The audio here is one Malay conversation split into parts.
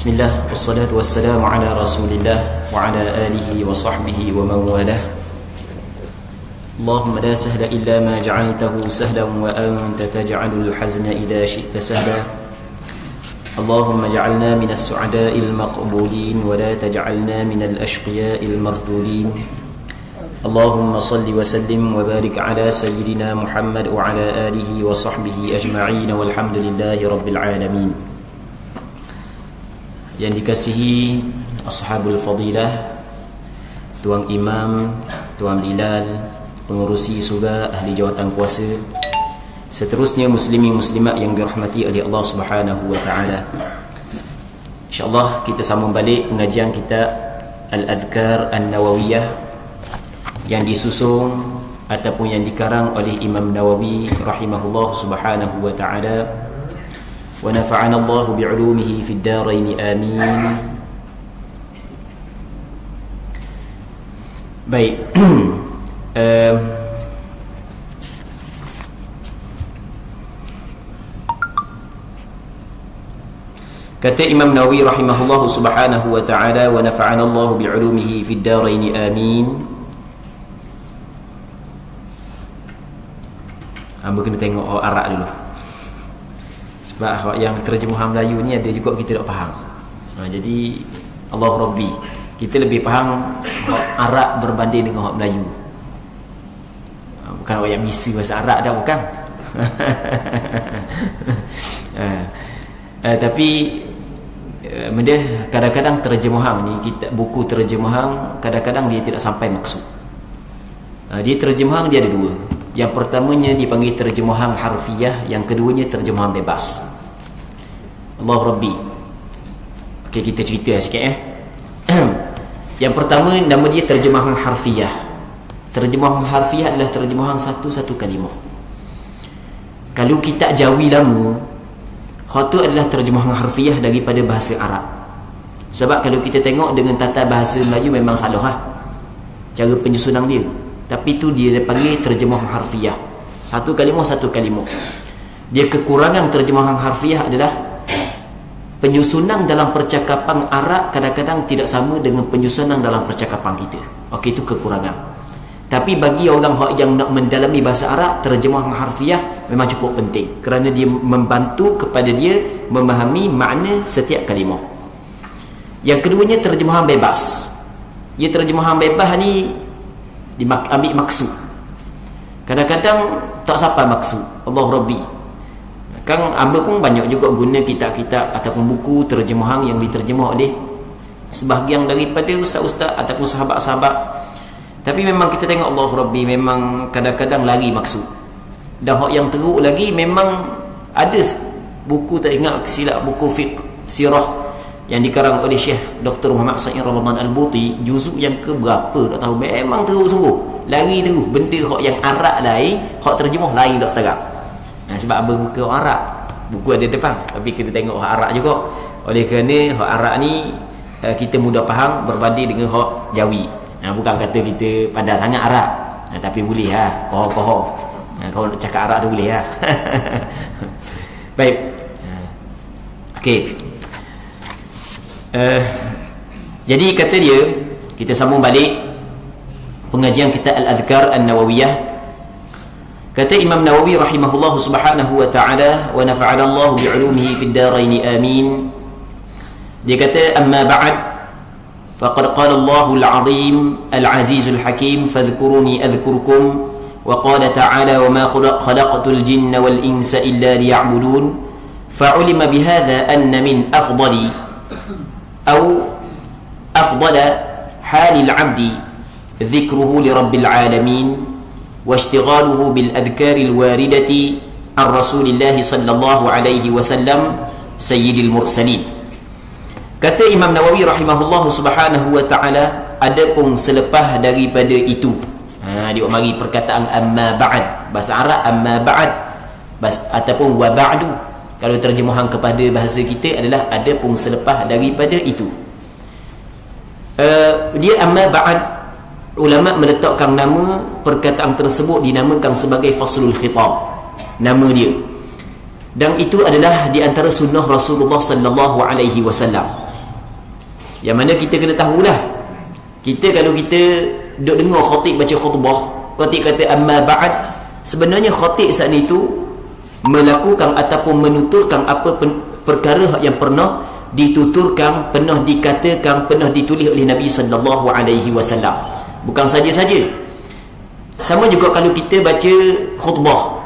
Bismillah, wassalatu wassalamu ala rasulillah wa ala alihi wa sahbihi wa man walah. Allahumma la sahla illa ma ja'altahu sahlan wa anta taj'alul hazna idha syi'ta sahla. Allahumma ja'alna minas su'ada'il maqbulin wa la taj'alna minal ashqiya'il mardudin. Allahumma salli wa sallim wa barik ala sayyidina Muhammad wa ala alihi wa sahbihi ajma'in walhamdulillahi rabbil alamin. Yang dikasihi ashabul fadilah, Tuan Imam, Tuan Bilal, pengurusi surga, ahli jawatan kuasa, seterusnya muslimin muslimat yang dirahmati oleh Allah Subhanahu wa taala. Insya-Allah kita sambung balik pengajian kita Al-Adhkar An-Nawawiyah yang disusun ataupun yang dikarang oleh Imam Nawawi rahimahullah subhanahu wa ta'ala. Wa nafa'ana Allah bi'ulumihi fid darain amin. Baik. Kata Imam Nawawi rahimahullah subhanahu wa ta'ala, wa nafa'ana Allah bi'ulumihi fid darain amin. Hamba kena tengok orang Arab dulu, sebab yang terjemahan Melayu ni ada juga kita tak faham. Jadi Allah Rabbi, kita lebih faham orang Arab berbanding dengan orang Melayu. Bukan orang yang misi bahasa Arab dah, bukan. Tapi benda kadang-kadang terjemahan ni, kita buku terjemahan kadang-kadang dia tidak sampai maksud. Dia terjemahan dia ada dua. Yang pertamanya dipanggil terjemahan harfiah, yang keduanya terjemahan bebas. Allah Rabbi. Okey, kita cerita sikit Yang pertama nama dia terjemahan harfiah. Terjemahan harfiah adalah terjemahan satu-satu kalimah. Kalau kitab Jawi lama, itu adalah terjemahan harfiah daripada bahasa Arab. Sebab kalau kita tengok dengan tata bahasa Melayu memang salah cara penyusunan dia. Tapi tu dia panggil terjemahan harfiah. Satu kalimah satu kalimah. Dia kekurangan terjemahan harfiah adalah penyusunan dalam percakapan Arab kadang-kadang tidak sama dengan penyusunan dalam percakapan kita. Okey, itu kekurangan. Tapi bagi orang yang nak mendalami bahasa Arab, terjemahan harfiah memang cukup penting, kerana dia membantu kepada dia memahami makna setiap kalimah. Yang keduanya terjemahan bebas. Ia terjemahan bebas ni ambil maksud. Kadang-kadang tak sampai maksud. Allah Rabbi. Kan hamba pun banyak juga guna kitab-kitab ataupun buku terjemahan yang diterjemah oleh sebahagian daripada ustaz-ustaz ataupun sahabat-sahabat. Tapi memang kita tengok Allah Rabbi, memang kadang-kadang lari maksud. Dan hak yang teruk lagi, memang ada buku, tak ingat silap, buku fiqh sirah yang dikarang oleh Syekh Dr. Muhammad Sa'id Ramadan Al-Buti, juzuk yang ke berapa tak tahu, memang teruk sungguh, lari terus. Benda hak yang Arab lain, hak terjemah lain tak sekarang. Sebab abang buku orang Arab, buku ada depan, tapi kita tengok hak Arab juga. Oleh kerana hak Arab ni kita mudah faham berbanding dengan hak Jawi. Bukan kata kita pandai sangat Arab, tapi boleh koho-koho. Kau nak cakap Arab tu boleh Baik. Okey. Jadi kata dia, kita sambung balik pengajian kita Al-Adhkar An-Nawawiyah. Kata Imam Nawawi rahimahullah subhanahu wa ta'ala, wa nafa'ana Allah bi'ulumihi fid darain amin. Dia kata, amma ba'd, faqad qala Allahul azim al-azizul hakim, fadhkuruni adhkurkum, wa qala ta'ala, wa ma khalaqtul jinna wal insa illa liya'budun. Fa'ulima bihadha anna min afdali أو أفضل حال العبد ذكره لرب العالمين واشتغاله بالأذكار الواردة عن رسول الله صلى الله عليه وسلم سيد المرسلين. Kata Imam Nawawi rahimahullah subhanahu wa ta'ala, adapun selepas daripada itu, dia mari perkataan amma ba'd, bahasa Arab amma ba'd ataupun wa ba'du. Kalau terjemahan kepada bahasa kita adalah adapun selepas daripada itu. Dia amma ba'd, ulama meletakkan nama perkataan tersebut dinamakan sebagai faslul khitab, nama dia. Dan itu adalah di antara sunnah Rasulullah sallallahu alaihi wasallam. Yang mana kita kena tahulah, kita kalau kita duk dengar khatib baca khutbah, khatib kata amma ba'd, sebenarnya khatib saat itu melakukan ataupun menuturkan apa perkara yang pernah dituturkan, pernah dikatakan, pernah ditulis oleh Nabi sallallahu alaihi wasallam. Bukan saja-saja. Sama juga kalau kita baca khutbah.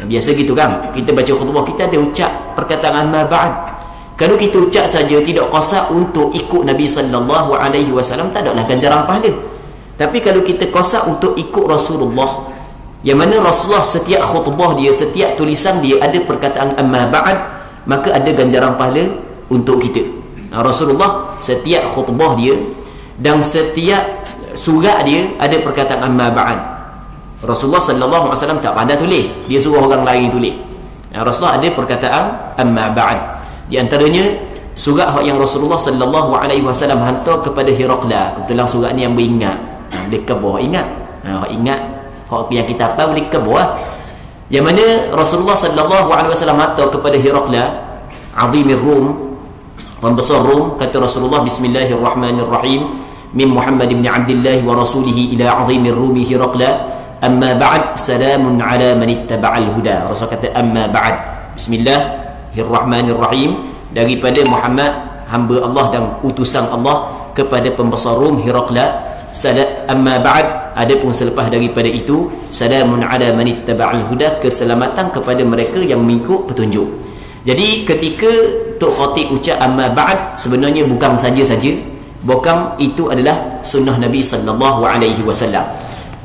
Biasa gitu kan, kita baca khutbah, kita ada ucap perkataan amma ba'd. Kalau kita ucap saja tidak qasad untuk ikut Nabi sallallahu alaihi wasallam, tak adalah ganjaran pahala. Tapi kalau kita qasad untuk ikut Rasulullah, yang mana Rasulullah setiap khutbah dia, setiap tulisan dia ada perkataan amma ba'd, maka ada ganjaran pahala untuk kita. Rasulullah setiap khutbah dia dan setiap surat dia ada perkataan amma ba'd. Rasulullah sallallahu alaihi wasallam tak pandai tulis, dia suruh orang lain tulis. Rasulullah ada perkataan amma ba'd. Di antaranya surat yang Rasulullah sallallahu alaihi wasallam hantar kepada Herakla. Kebetulan surat ni yang beringat. Boleh ke bawah ingat. Ingat hak yang kita apa boleh ke bawah. Yang mana Rasulullah sallallahu alaihi wasallam hantar kepada Herakla, azimir Rum, pembesar Rum. Kata Rasulullah, bismillahirrahmanirrahim, min Muhammad ibn Abdullah wa rasulihi ila azimir Rumi Herakla, amma ba'd, salamun ala man ittaba'al huda. Rasul kata amma ba'd, bismillahirrahmanirrahim, daripada Muhammad hamba Allah dan utusan Allah kepada pembesar Rum Herakla. Amma ba'd, adapun selepas daripada itu, salamun ala man ittaba'al huda, keselamatan kepada mereka yang mengikut petunjuk. Jadi ketika Tok Khatib ucap amma ba'd, sebenarnya bukan saja-saja, bukan itu adalah sunnah Nabi sallallahu alaihi wasallam.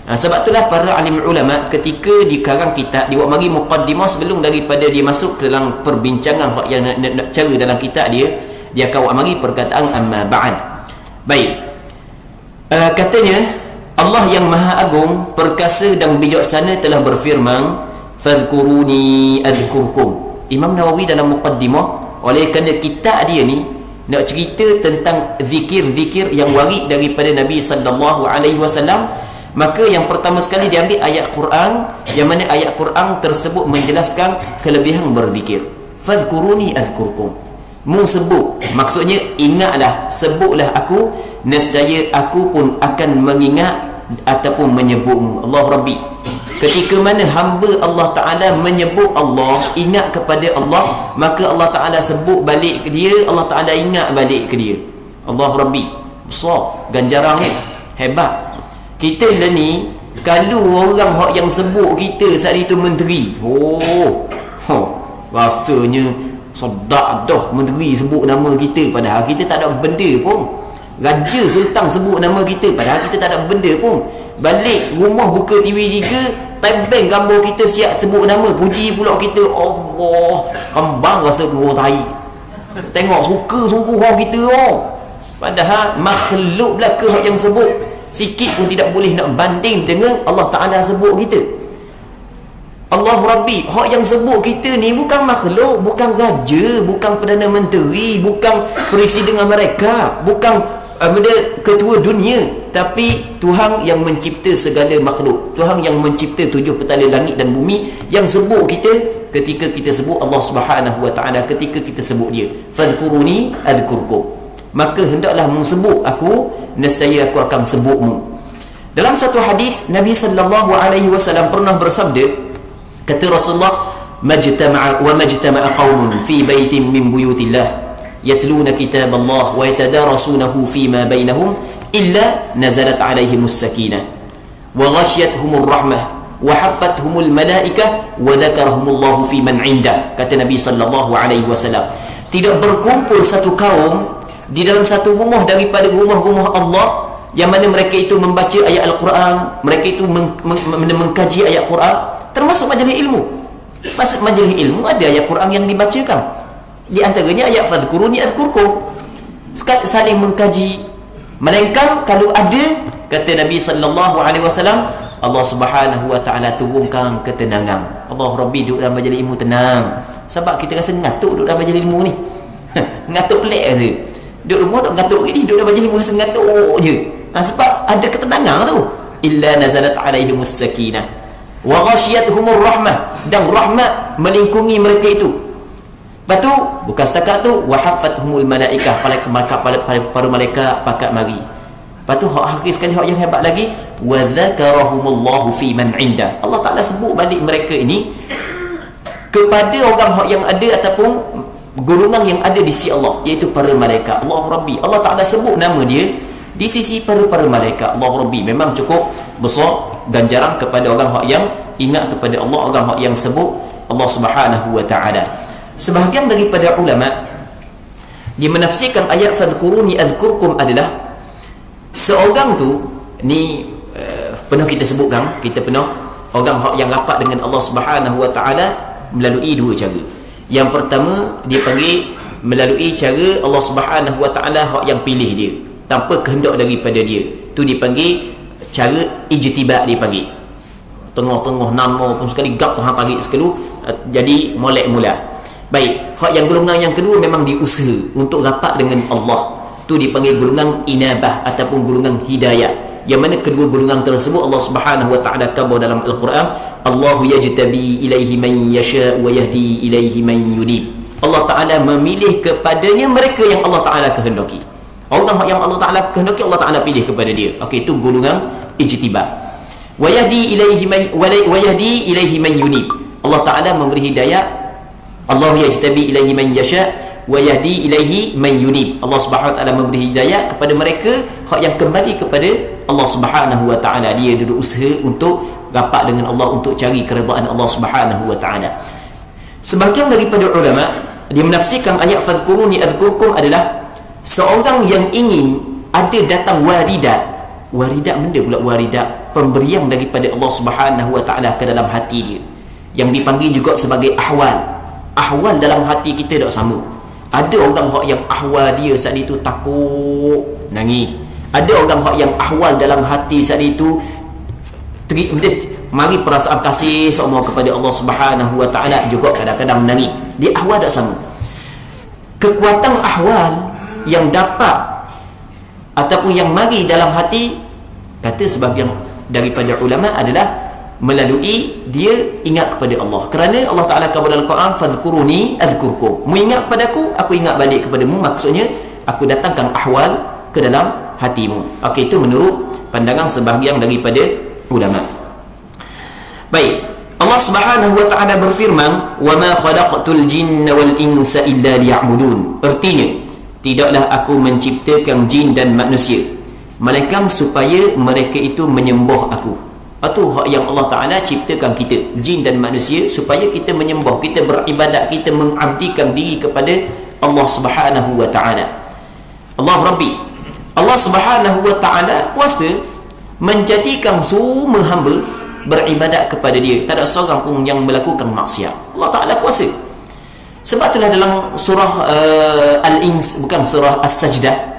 Sebab itulah para alim ulama ketika dikarang kitab, dia buat mari muqaddimah sebelum daripada dia masuk ke dalam perbincangan yang nak cara dalam kitab dia akan buat mari perkataan amma ba'd. Baik. Katanya Allah yang Maha Agung, perkasa dan bijaksana telah berfirman, fadhkuruni adhkurkum. Imam Nawawi dalam muqaddimah, oleh kerana kitab dia ni nak cerita tentang zikir-zikir yang warid daripada Nabi sallallahu alaihi wasallam, maka yang pertama sekali dia ambil ayat Quran, yang mana ayat Quran tersebut menjelaskan kelebihan berzikir. Fadhkuruni adhkurkum. Mu sebut, maksudnya ingatlah, sebutlah aku, nescaya aku pun akan mengingat ataupun menyebutmu. Allah Rabbi. Ketika mana hamba Allah Ta'ala menyebut Allah, ingat kepada Allah, maka Allah Ta'ala sebut balik ke dia, Allah Ta'ala ingat balik ke dia. Allah Rabbi. Besar ganjarannya, hebat. Kita lah ni, kalau orang yang sebut kita saat itu menteri, rasanya sedap dah menteri sebut nama kita, padahal kita tak ada benda pun. Raja Sultan sebut nama kita, padahal kita tak ada benda pun. Balik rumah buka TV 3, tembeng gambar kita, siap sebut nama, puji pula kita. Allah, kembang rasa keluar tahi. Tengok suka sungguh orang kita. Padahal makhluk belaka yang sebut, sikit pun tidak boleh nak banding dengan Allah Ta'ala sebut kita. Allah Rabbi, hak yang sebut kita ni bukan makhluk, bukan raja, bukan Perdana Menteri, bukan Presiden Amerika, bukan ketua dunia, tapi Tuhan yang mencipta segala makhluk, Tuhan yang mencipta 7 petala langit dan bumi, yang sebut kita ketika kita sebut Allah Subhanahu wa Ta'ala, ketika kita sebut dia. Fadhkuruni adhkurkum, maka hendaklah sebut aku, nescaya aku akan sebutmu. Dalam satu hadis Nabi sallallahu alaihi wasallam pernah bersabda, kata Rasulullah, majtama'a qaumun fi baitin min buyutillah yatluna kitab Allah wa yatadarasunahu fima bainahum illa nazalat alaihimus sakinah wa ghashiyatuhumur rahmah wa haffathumul malaikah wa dzakarahumullahu fi man 'indah. Kata Nabi sallallahu alaihi wasallam, tidak berkumpul satu kaum di dalam satu rumah daripada rumah-rumah Allah, yang mana mereka itu membaca ayat Al-Quran, mereka itu mengkaji ayat Quran, termasuk majlis ilmu. Maksud majlis ilmu ada ayat Quran yang dibacakan, di antaranya ayat fadhkuruni adhkurkum, saling mengkaji. Melainkan kalau ada, kata Nabi sallallahu alaihi wasallam, Allah Subhanahu wa Ta'ala turunkan ketenangan. Allah Rabbi, duduk dalam majlis ilmu tenang. Sebab kita rasa ngatuk duduk dalam majlis ilmu ni. Ngatuk pelik rasa. Duduk rumah duduk ngatuk ni, duduk dalam majlis ilmu rasa ngatuk je. Sebab ada ketenangan tu. Illa nazalat alaihimus sakinah wa ghashiyatuhumur rahmah, dan rahmat melingkungi mereka itu. Lepas tu bukan setakat tu, wa haffathumul malaikah, para malaikat pakat mari. Lepas tu hak akhir sekali, hak yang hebat lagi, wa dzakarahumullahu fi man inda. Allah Taala sebut balik mereka ini kepada orang hak yang ada ataupun golongan yang ada di sisi Allah, iaitu para malaikat. Allah Rabbi, Allah Taala sebut nama dia di sisi para malaikat. Allah Rabbi, memang cukup besar ganjaran kepada orang hak yang ingat kepada Allah, orang hak yang sebut Allah Subhanahu wa taala. Sebahagian daripada ulama dia menafsirkan ayat fadhkuruni adzkurkum adalah seorang tu ni pernah kita sebutkan, kita pernah orang yang rapat dengan Allah Subhanahu wa taala melalui dua cara. Yang pertama dia panggil melalui cara Allah Subhanahu wa taala hak yang pilih dia tanpa kehendak daripada dia. Tu dipanggil cara ijtibak, dia panggil. Tengah-tengah nama pun sekali gap hang tarik sekelu jadi molek mula. Baik, hak yang golongan yang kedua memang diusaha untuk rapat dengan Allah. Tu dipanggil golongan inabah ataupun golongan hidayah. Yang mana kedua golongan tersebut Allah Subhanahu wa taala khabar dalam Al-Quran, Allahu yajtabi ilaihi man yasha wa yahdi ilaihi man yunib. Allah Taala memilih kepadanya mereka yang Allah Taala kehendaki. Orang yang Allah Taala kehendaki, Allah Taala pilih kepada dia. Okey, itu golongan ijtibah. Wa yahdi ilaihi man yunib. Allah Taala memberi hidayah. Allahu yajtabi ilaihi man yasha wa yahdi ilaihi man yunib. Allah Subhanahu wa taala memberi hidayah kepada mereka hak yang kembali kepada Allah Subhanahu wa taala. Dia duduk usaha untuk rapat dengan Allah, untuk cari keredaan Allah Subhanahu wa taala. Sebahagian daripada ulama dia menafsirkan ayat fadhkuruni adzkurkum adalah seorang yang ingin ada datang waridat. Waridat benda pula waridat, pemberian daripada Allah Subhanahu wa taala ke dalam hati dia, yang dipanggil juga sebagai ahwal. Ahwal dalam hati kita tak sama. Ada orang hak yang ahwal dia saat itu takut nangis. Ada orang hak yang ahwal dalam hati saat itu mari perasaan kasih semua kepada Allah Subhanahu wa taala juga kadang-kadang menangis. Dia ahwal tak sama. Kekuatan ahwal yang dapat ataupun yang mari dalam hati, kata sebahagian daripada ulama, adalah melalui dia ingat kepada Allah. Kerana Allah Ta'ala kata dalam Al-Quran, fadhkuruni adzkurkum. Mu ingat kepadaku, aku ingat balik kepadamu. Maksudnya aku datangkan ahwal ke dalam hatimu. Okey, itu menurut pandangan sebahagian daripada ulama. Baik, Allah Subhanahu wa taala berfirman, wa ma khalaqtul jinna wal insa illa liya'budun. Artinya, tidaklah aku menciptakan jin dan manusia melainkan supaya mereka itu menyembah aku. Itu hak yang Allah Ta'ala ciptakan kita, jin dan manusia, supaya kita menyembah, kita beribadat, kita mengabdikan diri kepada Allah Subhanahu wa ta'ala. Allah Rabbi, Allah Subhanahu wa ta'ala kuasa menjadikan semua hamba beribadat kepada dia. Tak ada seorang pun yang melakukan maksiat. Allah Ta'ala kuasa. Sebab itulah dalam surah Al-Ins, bukan surah As-Sajdah,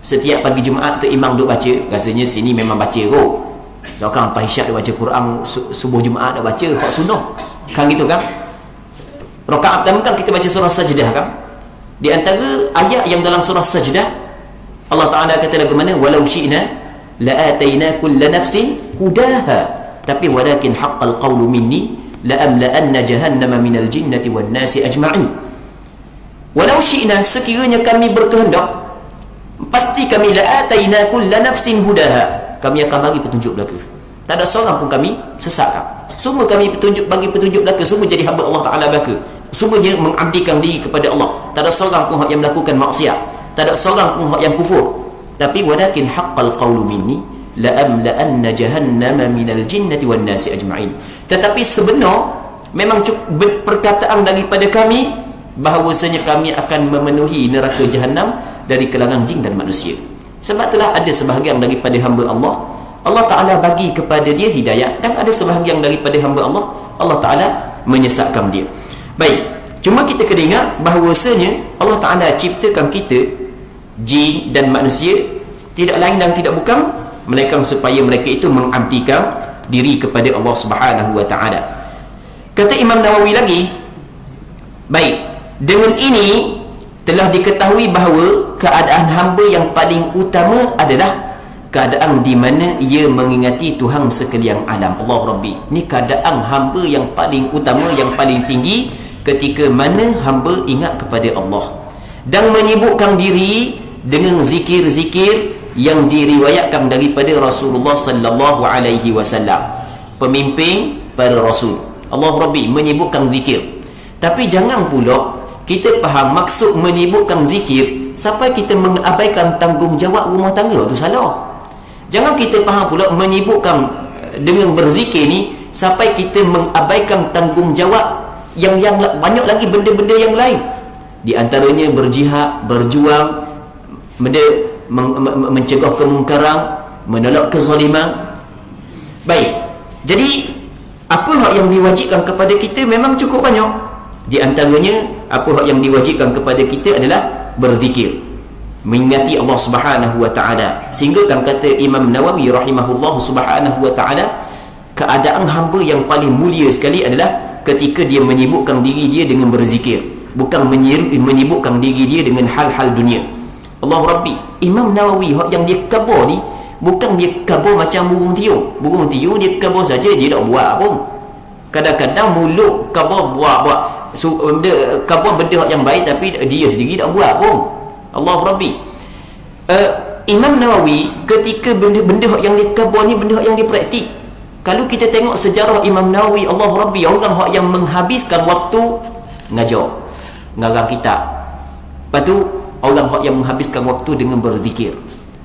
setiap pagi Jumaat tu imam duk baca. Rasanya sini memang baca kot. Dah kan Pahisyak dia baca Quran, subuh Jumaat dia baca hak sunnah. Kan gitu kan? Rakaat pertama kan kita baca surah Sajdah kan? Di antara ayat yang dalam surah Sajdah Allah Taala kata lagu mana? Walau syi'na la ataina kulla nafsin hudaha. Tapi walakin haqqal qawlu minni la amla'anna jahannama minal jinnati wan nasi ajma'in. Walau syi'na, sekiranya kami berkehendak, pasti kami la ataina kulla nafsin hudaha, kami akan bagi petunjuk belaka. Tak ada seorang pun kami sesatkan. Semua kami bagi petunjuk belaka. Semua jadi hamba Allah Ta'ala belaka. Semuanya mengabdikan diri kepada Allah. Tak ada seorang pun yang melakukan maksiat. Tak ada seorang pun yang kufur. Tapi walakin haqqal qawlu minni la amla'anna jahannama minal jinnati wan nasi ajma'in. Tetapi sebenar memang perkataan daripada kami bahawasanya kami akan memenuhi neraka Jahannam dari kalangan jin dan manusia. Sebab itulah ada sebahagian daripada hamba Allah, Allah Ta'ala bagi kepada dia hidayah, dan ada sebahagian daripada hamba Allah, Allah Ta'ala menyesatkan dia. Baik, cuma kita kena ingat bahawasanya Allah Ta'ala ciptakan kita, jin dan manusia, tidak lain dan tidak bukan melainkan supaya mereka itu mengabdikan diri kepada Allah Subhanahu wa Ta'ala. Kata Imam Nawawi lagi, baik, dengan ini telah diketahui bahawa keadaan hamba yang paling utama adalah keadaan di mana ia mengingati Tuhan sekalian alam. Allah Rabbi, ni keadaan hamba yang paling utama, yang paling tinggi, ketika mana hamba ingat kepada Allah dan menyibukkan diri dengan zikir-zikir yang diriwayatkan daripada Rasulullah sallallahu alaihi wasallam, pemimpin para rasul. Allah Rabbi menyibukkan zikir. Tapi jangan pula kita faham maksud menyibukkan zikir sampai kita mengabaikan tanggungjawab rumah tangga. Itu salah. Jangan kita faham pula menyibukkan dengan berzikir ni sampai kita mengabaikan tanggungjawab yang banyak lagi benda-benda yang lain. Di antaranya berjihad, berjuang, mencegah kemungkaran, menolak kezaliman. Baik. Jadi apa hak yang diwajibkan kepada kita memang cukup banyak. Di antaranya apa hak yang diwajibkan kepada kita adalah berzikir, mengingati Allah Subhanahu wa taala. Sehingga kan kata Imam Nawawi rahimahullah subhanahu wa taala, keadaan hamba yang paling mulia sekali adalah ketika dia menyibukkan diri dia dengan berzikir, bukan menyibukkan diri dia dengan hal-hal dunia. Allah Rabbi, Imam Nawawi yang dia kabar ni bukan dia kabar macam burung tiup. Burung tiup dia kabar saja, dia tak buat pun. Kadang-kadang mulut kabar buat kabar benda yang baik tapi dia sendiri tak buat pun. Allah Rabbi. Imam Nawawi ketika benda-benda yang dia kabar ni benda yang dia praktik. Kalau kita tengok sejarah Imam Nawawi, Allah Rabbi, orang yang menghabiskan waktu ngajar, ngarang kitab. Lepas tu orang yang menghabiskan waktu dengan berzikir.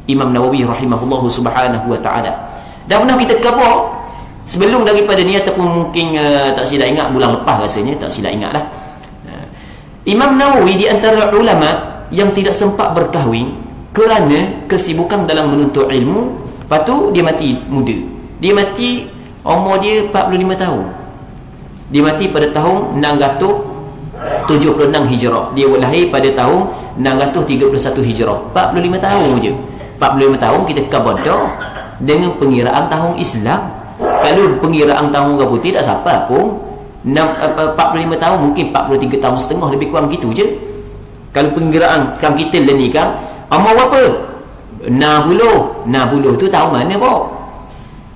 Imam Nawawi rahimahullah subhanahu wa ta'ala. Dah pernah kita khabar sebelum daripada ni ataupun mungkin tak silap ingat bulan lepas rasanya, tak silap ingat lah. Imam Nawawi di antara ulama yang tidak sempat berkahwin kerana kesibukan dalam menuntut ilmu. Lepas tu dia mati muda. Dia mati umur dia 45 tahun. Dia mati pada tahun 676 Hijrah. Dia lahir pada tahun 631 Hijrah. 45 tahun je. 45 tahun kita khabar dah dengan pengiraan tahun Islam. Kalau pengiraan tahun orang putih tak siapa pun 45 tahun, mungkin 43 tahun setengah, lebih kurang gitu je. Kalau pengiraan kan kita ni kan umur berapa? 60 tu tahun mana pak?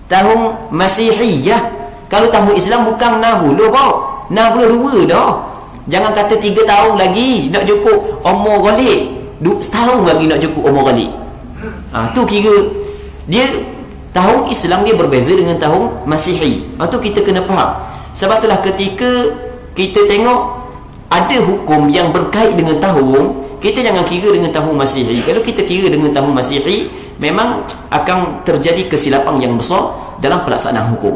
Tahun Masihiyah. Kalau tahun Islam bukan 60 pak, 62 dah. Jangan kata 3 tahun lagi nak cukup umur Ghalib, setahun lagi nak cukup umur Ghalib. Tu kira dia tahun Islam dia berbeza dengan tahun Masihi. Tu kita kena faham. Sebab itulah ketika kita tengok ada hukum yang berkait dengan tahun, kita jangan kira dengan tahun Masihi. Kalau kita kira dengan tahun Masihi, memang akan terjadi kesilapan yang besar dalam pelaksanaan hukum.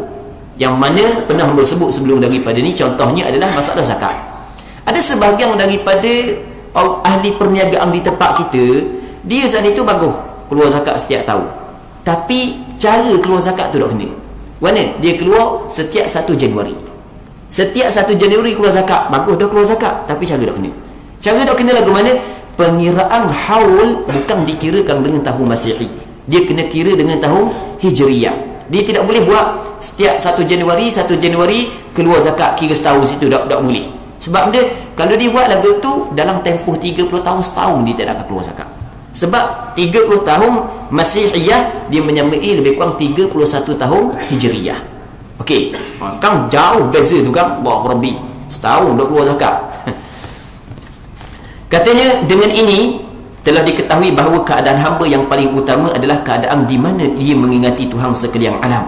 Yang mana pernah bersebut sebelum daripada ni, contohnya adalah masalah zakat. Ada sebahagian daripada ahli perniagaan di tempat kita, dia saat itu bagus keluar zakat setiap tahun, tapi cara keluar zakat tu tak kena. Mana? Dia keluar setiap 1 Januari. Setiap 1 Januari keluar zakat, bagus dah keluar zakat, tapi cara tak kena. Cara tak kena lagu mana? Pengiraan haul bukan dikirakan dengan tahun Masihi. Dia kena kira dengan tahun Hijriyah. Dia tidak boleh buat setiap 1 Januari keluar zakat, kira setahun situ, tak boleh. Sebab dia kalau dia buat lagu tu dalam tempoh 30 tahun, setahun dia tak akan keluar zakat. Sebab 30 tahun Masihiyah dia menyamai lebih kurang 31 tahun Hijriyah. Okey, kan jauh beza tu kan. Allah Rabbi, setahun dah keluar zakat. Katanya dengan ini telah diketahui bahawa keadaan hamba yang paling utama adalah keadaan di mana ia mengingati Tuhan sekalian alam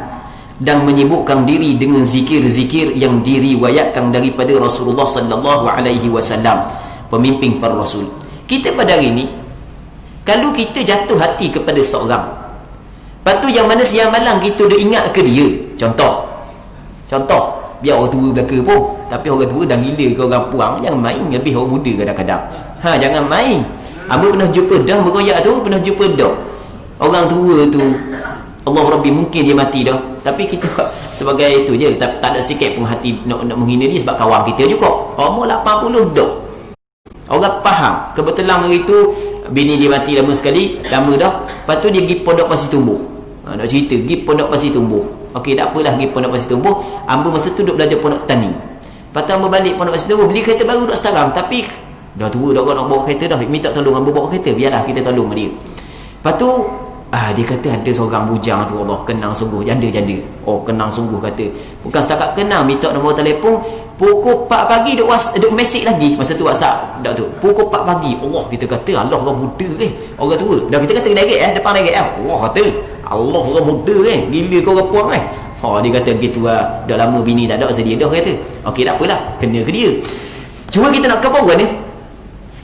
dan menyibukkan diri dengan zikir-zikir yang diriwayatkan daripada Rasulullah sallallahu alaihi wasallam, pemimpin para rasul. Kita pada hari ini, kalau kita jatuh hati kepada seorang, lepas tu yang mana siang malam kita dah ingat ke dia, contoh biar orang tua belaka pun, tapi orang tua dah gila ke orang puang, jangan main lebih orang muda kadang-kadang. Jangan main. Amba pernah jumpa dah meroyak tu, pernah jumpa dah orang tua tu, Allah Rabbi, mungkin dia mati dah, tapi kita sebagai itu je, tak ada sikit pun hati nak menghina dia sebab kawan kita juga. Umur 80 dah. Orang faham. Kebetulan hari tu bini dia mati lama sekali, lama dah. Lepas tu dia pergi pondok Pasir Tumbuh. Nak cerita, pergi pondok Pasir Tumbuh. Okey, tak apalah, pergi pondok Pasir Tumbuh. Amba masa tu duduk belajar pondok tani. Lepas tu amba balik pondok Pasir Tumbuh, beli kereta baru duduk sekarang, tapi dah tua dah, nak bawa kereta dah, minta tolong amba bawa kereta, biarlah kita tolong dia. Lepas tu dia kata ada seorang bujang tu, Allah, kenang sungguh, janda. Kenang sungguh kata. Bukan setakat kenang, minta nombor telefon, Pukul 4 pagi duk mesej lagi masa tu WhatsApp dak tu. Pukul 4 pagi Allah kita kata Allah orang muda orang tua. Dah kita kata direct depan direct Allah kata Allah orang muda gila kau orang puang dia kata gitu dah lama bini tak ada sedia dah kata. Okey tak apalah kena ke dia. Cuma kita nak kawan ni.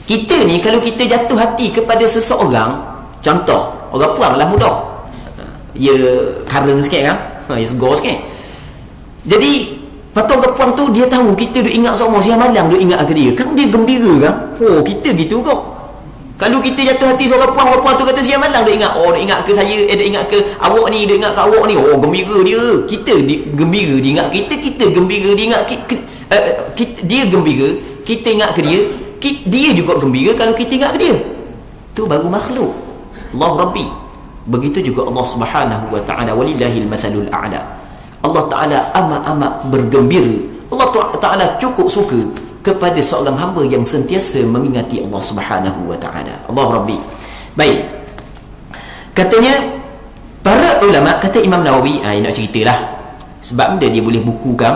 Kita ni kalau kita jatuh hati kepada seseorang, contoh orang puang lah mudah. Ya kareng sikit kan. Ya segar sikit. Jadi patut orang puang tu dia tahu kita duk ingat semua siang malam duk ingat ke dia. Kan dia gembira kan. Kita gitu kok. Kalau kita jatuh hati seorang orang puang tu kata siang malam duk ingat, duk ingat ke saya, duk ingat ke awak ni, duk ingat ke awak ni. Gembira dia. Kita gembira dia ingat kita gembira dia ingat dia gembira, kita ingat ke dia, dia juga gembira kalau kita ingat ke dia. Tu baru makhluk. Allah Rabbi. Begitu juga Allah Subhanahu wa taala, walillahil mathalul a'la. Allah Ta'ala amat-amat bergembira. Allah Ta'ala cukup suka kepada seorang hamba yang sentiasa mengingati Allah Subhanahu wa Ta'ala. Allah Rabbi. Baik. Katanya para ulama, kata Imam Nawawi, nak ceritalah sebab dia boleh bukukan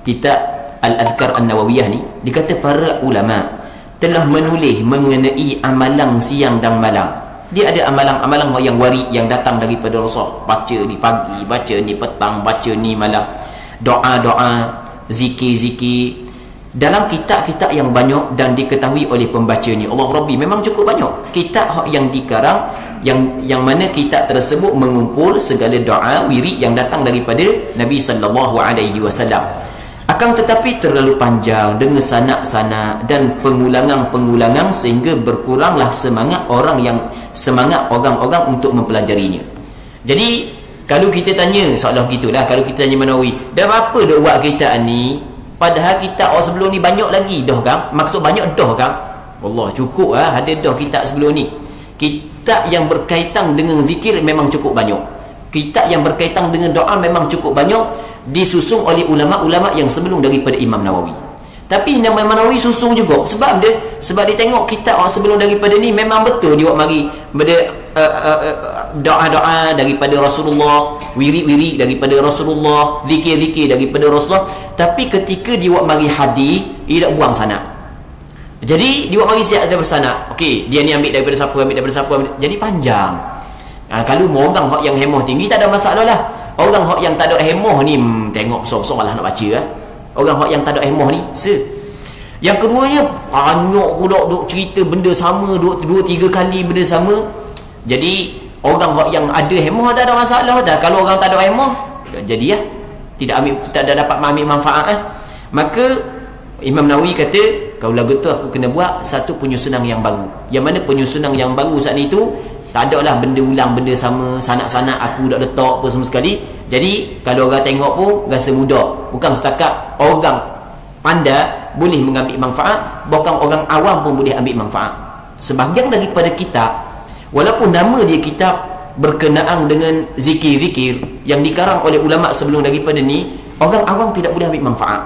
kitab Al-Adhkar An-Nawawiyah ni. Dia kata para ulama telah menulis mengenai amalan siang dan malam. Dia ada amalan-amalan yang warid yang datang daripada Rasul. Baca ni pagi, baca ni petang, baca ni malam. Doa-doa, zikir-zikir dalam kitab-kitab yang banyak dan diketahui oleh pembaca ni. Allah Rabbi, memang cukup banyak kitab yang dikarang, yang mana kitab tersebut mengumpul segala doa wirid yang datang daripada Nabi sallallahu alaihi wasallam. Akan tetapi terlalu panjang dengan sanak-sanak dan pengulangan-pengulangan sehingga berkuranglah semangat orang-orang untuk mempelajarinya. Jadi kalau kita tanya soalan gitulah, kalau kita tanya Manawi, dah apa dah buat kita ni? Padahal kita sebelum ni banyak lagi dah kan? Maksud banyak dah kan? Allah cukup ada dah kitab sebelum ni. Kitab yang berkaitan dengan zikir memang cukup banyak. Kitab yang berkaitan dengan doa memang cukup banyak, disusun oleh ulama-ulama yang sebelum daripada Imam Nawawi. Tapi Imam Nawawi susung juga sebab dia tengok kitab sebelum daripada ni memang betul dia buat mari doa-doa daripada Rasulullah, wirid-wirid daripada Rasulullah, zikir-zikir daripada Rasulullah. Tapi ketika dia buat mari hadis, dia tak buang sanad. Jadi dia buat mari siap daripada sanad. Okey, dia ni ambil daripada siapa, jadi panjang. Kalau orang yang hemah tinggi tak ada masalah lah. Orang yang tak ada hemah ni tengok besar-besar malah nak baca Orang yang tak ada hemah ni Yang keduanya banyak pula duk cerita benda sama, 2-3 kali benda sama. Jadi orang yang ada hemah tak ada masalah dah. Kalau orang tak ada hemah, jadi tak ada dapat ambil manfaat Maka Imam Nawawi kata, kalau lagu tu aku kena buat satu penyusunan yang baru. Yang mana penyusunan yang baru saat itu tak ada lah benda ulang, benda sama, sanak-sanak aku dah letak apa semua sekali. Jadi kalau orang tengok pun rasa mudah. Bukan setakat orang pandai boleh mengambil manfaat, bahkan orang awam pun boleh ambil manfaat. Sebahagian daripada kitab, walaupun nama dia kitab berkenaan dengan zikir-zikir yang dikarang oleh ulama sebelum daripada ni, orang awam tidak boleh ambil manfaat.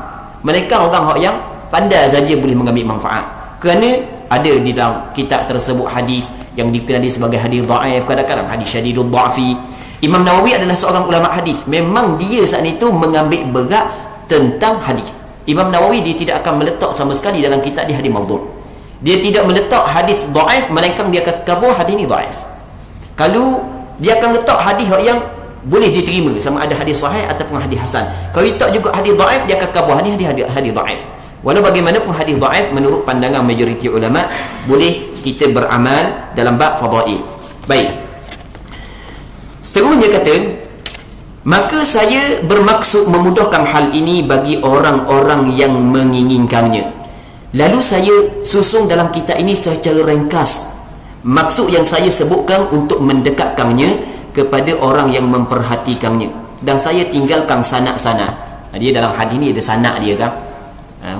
Mereka orang yang pandai saja boleh mengambil manfaat. Kerana ada di dalam kitab tersebut hadis yang dikenali sebagai hadis dhaif, kadang-kadang hadis syadidul dha'fi. Imam Nawawi adalah seorang ulama hadis. Memang dia saat itu mengambil berat tentang hadis. Imam Nawawi dia tidak akan meletak sama sekali dalam kitab dia hadis maudhu'. Dia tidak meletak hadis dhaif, melainkan dia akan kabur hadis ni dhaif. Kalau dia akan letak hadis yang boleh diterima, sama ada hadis sahih ataupun hadis hasan. Kalau letak juga hadis dhaif, dia akan kabur hadis dhaif. Walau bagaimanapun hadis dhaif menurut pandangan majoriti ulama boleh kita beramal dalam bab fadail. Baik. Seterusnya kata, maka saya bermaksud memudahkan hal ini bagi orang-orang yang menginginkannya. Lalu saya susun dalam kitab ini secara ringkas maksud yang saya sebutkan untuk mendekatkannya kepada orang yang memperhatikannya, dan saya tinggalkan sanad-sanad. Dia dalam hadis ni ada sanad dia kan.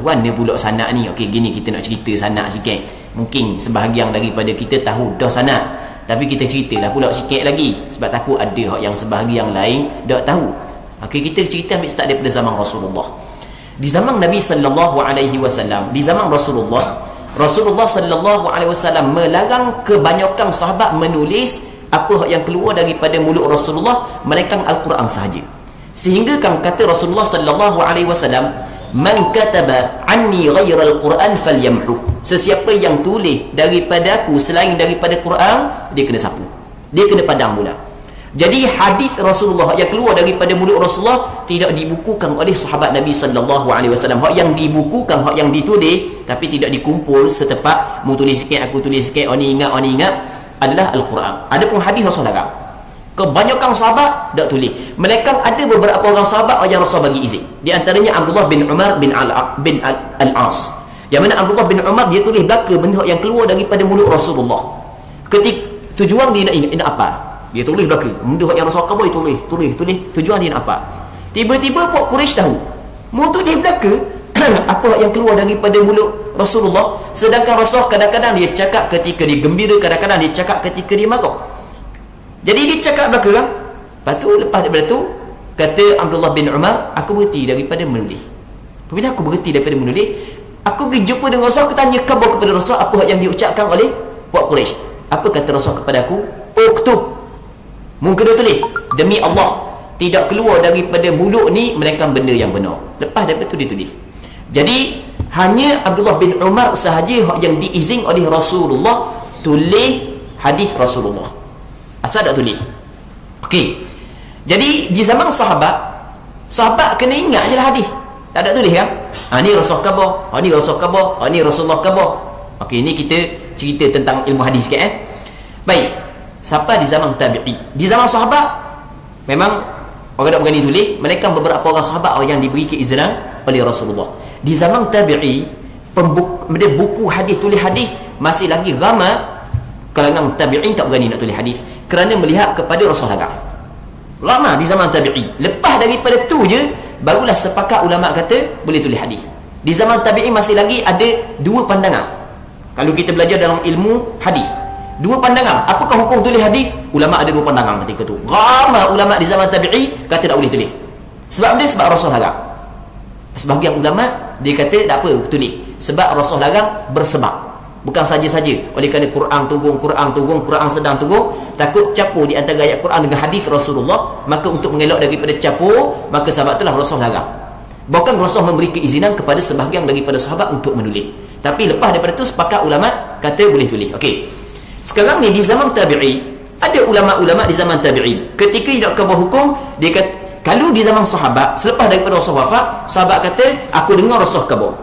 Warna pula sanad ni. Okey, gini kita nak cerita sanad sikit. Mungkin sebahagian daripada kita tahu dah sanad, tapi kita ceritalah pula sikit lagi sebab takut ada yang sebahagian lain tak tahu. Okey, kita cerita ambil start daripada zaman Rasulullah. Di zaman Nabi sallallahu alaihi wasallam, di zaman Rasulullah sallallahu alaihi wasallam melarang kebanyakan sahabat menulis apa yang keluar daripada mulut Rasulullah melainkan Al-Quran sahaja. Sehingga kan kata Rasulullah sallallahu alaihi wasallam, man kataba anni ghayra al-Quran falyamhu. Sesiapa yang tulis daripada aku selain daripada Quran, dia kena sapu, dia kena padang pula. Jadi hadis Rasulullah yang keluar daripada mulut Rasulullah tidak dibukukan oleh sahabat Nabi sallallahu alaihi wasallam. Hak yang dibukukan, hak yang ditulis tapi tidak dikumpul setepak mu tulis sikit aku tulis sikit, oni ingat adalah Al-Quran. Adapun hadis Rasulullah larang. Kebanyakan sahabat tak tulis. Mereka ada beberapa orang sahabat yang Rasul bagi izin. Di antaranya Abdullah bin Umar bin Al-As. Yang mana Abdullah bin Umar dia tulis belaka benda yang keluar daripada mulut Rasulullah. Ketika tujuan dia nak apa? Dia tulis belaka benda yang Rasul kabul, tulis. Tujuan dia nak apa? Tiba-tiba Pak Quraisy tahu. Mu tulis belaka apa yang keluar daripada mulut Rasulullah, sedangkan Rasul kadang-kadang dia cakap ketika dia gembira, kadang-kadang dia cakap ketika dia marah. Jadi dia cakap belaka kan? Lepas daripada tu kata Abdullah bin Umar, aku berhenti daripada menulis. Apabila aku berhenti daripada menulis, aku pergi jumpa dengan Rasul, aku tanya khabar kepada Rasul apa yang diucapkan oleh Pak Quraisy. Apa kata Rasul kepada aku? Uktub. Mungkin dia tulis, demi Allah tidak keluar daripada mulut ni melainkan benda yang benar. Lepas daripada tu dia tulis. Jadi hanya Abdullah bin Umar sahaja yang diizin oleh Rasulullah tulis hadis Rasulullah. Asal tak tulis. Okey. Jadi di zaman sahabat kena ingat je lah hadis. Tak ada tulis kan? Ni Rasul khabar, ni Rasul khabar, ni Rasulullah khabar. Okey, ni kita cerita tentang ilmu hadis sikit Baik. Siapa di zaman tabi'i? Di zaman sahabat memang orang tak berani tulis, mereka beberapa orang sahabat yang diberi keizinan oleh Rasulullah. Di zaman tabi'i, buku hadis, tulis hadis masih lagi ramai. Kalangan tabi'in tak berani nak tulis hadis kerana melihat kepada Rasul larang. Lama di zaman tabi'in. Lepas daripada tu je barulah sepakat ulama kata boleh tulis hadis. Di zaman tabi'in masih lagi ada dua pandangan. Kalau kita belajar dalam ilmu hadis, dua pandangan. Apakah hukum tulis hadis? Ulama ada dua pandangan ketika tu. Ramai ulama di zaman tabi'i kata tak boleh tulis. Sebab dia sebab Rasul larang. Sebahagian ulama dia kata tak apa tulis. Sebab Rasul larang bersebab. Bukan saja-saja oleh kerana Quran turun, Quran sedang turun, takut capur di antara ayat Quran dengan hadis Rasulullah, maka untuk mengelak daripada capur, maka sebab itulah Rasul larang. Bahkan Rasul memberi keizinan kepada sebahagian daripada sahabat untuk menulis. Tapi lepas daripada itu sepakat ulama kata boleh tulis. Okey. Sekarang ni di zaman tabi'i, ada ulama-ulama di zaman tabi'i ketika tidak khabar hukum, dia kata kalau di zaman sahabat selepas daripada Rasul wafat, sahabat kata aku dengar Rasul khabar.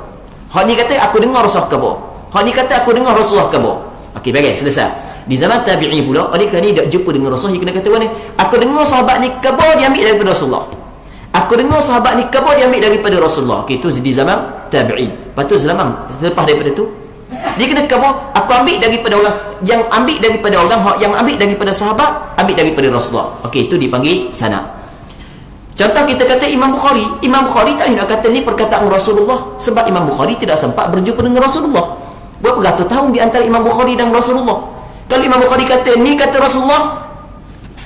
Hak ni kata aku dengar Rasul khabar. Hak ni kata aku dengar Rasulullah khabar. Okey, baik, selesai. Di zaman tabi'i pula, oleh kerana tak jumpa dengan Rasul, dia kena kata mana? Aku dengar sahabat ni khabar dia ambil daripada Rasulullah. Aku dengar sahabat ni khabar dia ambil daripada Rasulullah. Okey, itu di zaman tabi'i. Lepas tu selepas daripada tu dia kena khabar, aku ambil daripada orang, yang ambil daripada orang, yang ambil daripada sahabat, ambil daripada Rasulullah. Okey, itu dipanggil sanad. Contoh kita kata Imam Bukhari tak boleh nak kata ni perkataan Rasulullah sebab Imam Bukhari tidak sempat berjumpa dengan Rasulullah. Berapa ratus tahun di antara Imam Bukhari dan Rasulullah. Kalau Imam Bukhari kata ni kata Rasulullah,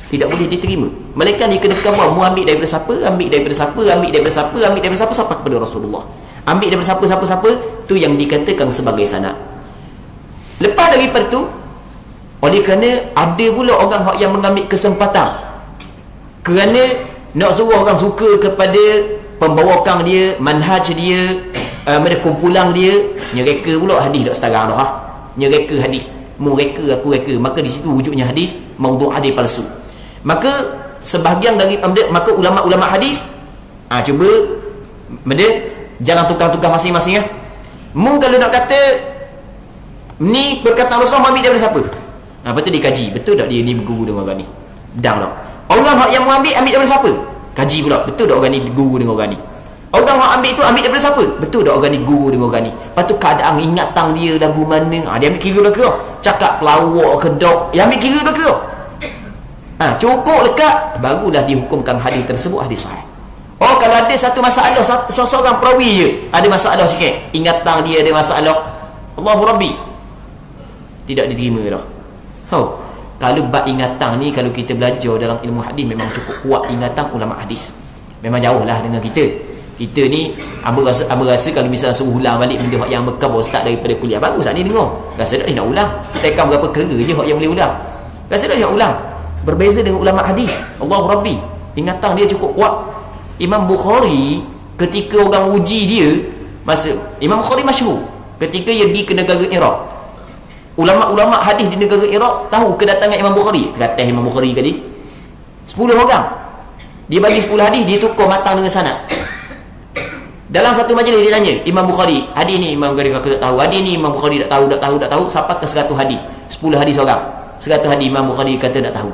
tidak boleh diterima. Mereka ni kena khabar, mu ambil daripada siapa, ambil daripada siapa sampai kepada Rasulullah. Ambil daripada siapa, tu yang dikatakan sebagai sanad. Lepas daripada tu, oleh kerana ada pula orang yang mengambil kesempatan kerana nak suruh orang suka kepada pembawakan dia, manhaj dia, kumpulan dia, nyereka pula hadis tak setarang dah. Nyereka hadis, mu reka aku reka, maka di situ wujudnya hadis maudhu', hadis palsu. Maka sebahagian dari maka ulama-ulama hadis cuba jangan tukar-tukar masing-masing mu kalau nak kata ni perkataan Rasulullah ambil daripada siapa, lepas tu dikaji betul tak dia ni berguru dengan orang ni, dang tak orang yang mengambil daripada siapa, kaji pula betul tak orang ni berguru dengan orang ni. Orang yang ambil tu ambil daripada siapa? Betul tak orang ni guru dengan orang ni. Lepas tu keadaan ingatan dia lagu mana, dia ambil kira belaka. Cakap pelawak ke dok, dia ambil kira belaka. Cukup lekat barulah dihukumkan hadis tersebut hadis sahih. Oh, kalau ada satu masalah, seorang perawi je ada masalah sikit, ingatan dia ada masalah, Allahu Rabbi, tidak diterima dah. Kalau bab ingatan ni, kalau kita belajar dalam ilmu hadis memang cukup kuat ingatan ulama hadis. Memang jauh lah dengan kita ni. Amba rasa kalau misalnya suruh ulang balik benda yang bekam ustaz daripada kuliah, bagus ni dengar. Rasa tak nak ulang. Tekan berapa kera je yang boleh ulang. Rasa tak nak ulang. Berbeza dengan ulama hadis. Allahu Rabbi, ingatan dia cukup kuat. Imam Bukhari ketika orang uji dia, masa Imam Bukhari masyhur ketika dia pergi ke negara Iraq, ulama-ulama hadis di negara Iraq tahu kedatangan Imam Bukhari. Datang Imam Bukhari kali 10 orang, dia bagi 10 hadis, dia tukar matang dengan sanad. Dalam satu majlis dia tanya Imam Bukhari, hadis ni Imam Bukhari tak tahu, hadis ni Imam Bukhari tak tahu sampai ke 100 hadis, 10 hadis orang, 100 hadis Imam Bukhari kata tak tahu.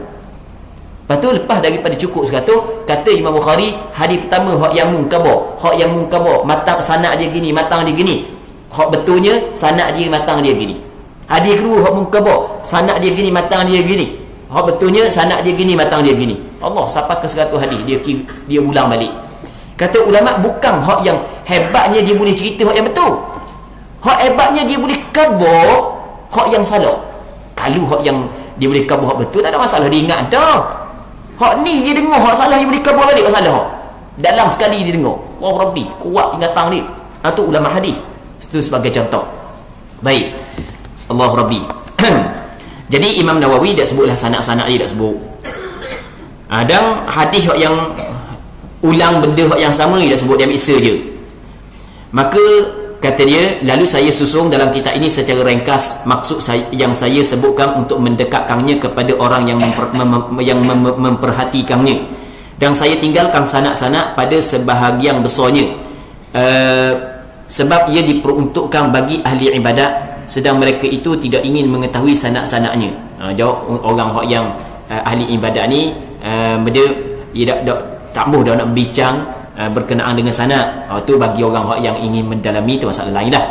Lepas tu lepas daripada cukup 100, kata Imam Bukhari, hadis pertama hak yang mungkabar, matang sanad dia gini, matang dia gini. Hak betulnya sanad dia matang dia gini. Hadis kedua hak mungkabar, sanad dia gini, matang dia gini. Hak betulnya sanad dia gini, matang dia gini. Allah, sampai ke 100 hadis dia ulang balik. Kata ulama, bukan hak yang hebatnya dia boleh cerita hak yang betul. Hak hebatnya dia boleh khabar hak yang salah. Kalau hak yang dia boleh khabar hak betul, tak ada masalah, dia ingat dah. Hak ni dia dengar hak salah, dia boleh khabar balik hak salah. Dalam sekali dia dengar. Wah Rabbi, kuat ingatan dia. Itu ulama hadis. Itu sebagai contoh. Baik. Allah Rabbi. Jadi Imam Nawawi tak sebutlah sanad-sanad dia, tak sebut. Dan hadis yang ulang benda yang sama dia tak sebut, dia ambil je. Maka kata dia, lalu saya susung dalam kitab ini secara ringkas maksud yang saya sebutkan untuk mendekatkannya kepada orang yang memperhatikannya, dan saya tinggalkan sanad-sanad pada sebahagian besarnya sebab ia diperuntukkan bagi ahli ibadat, sedang mereka itu tidak ingin mengetahui sanad-sanadnya. Jawab orang yang ahli ibadat ni, dia tak mahu dah nak bincang berkenaan dengan sanad. Itu bagi orang yang ingin mendalami, itu masalah lain dah.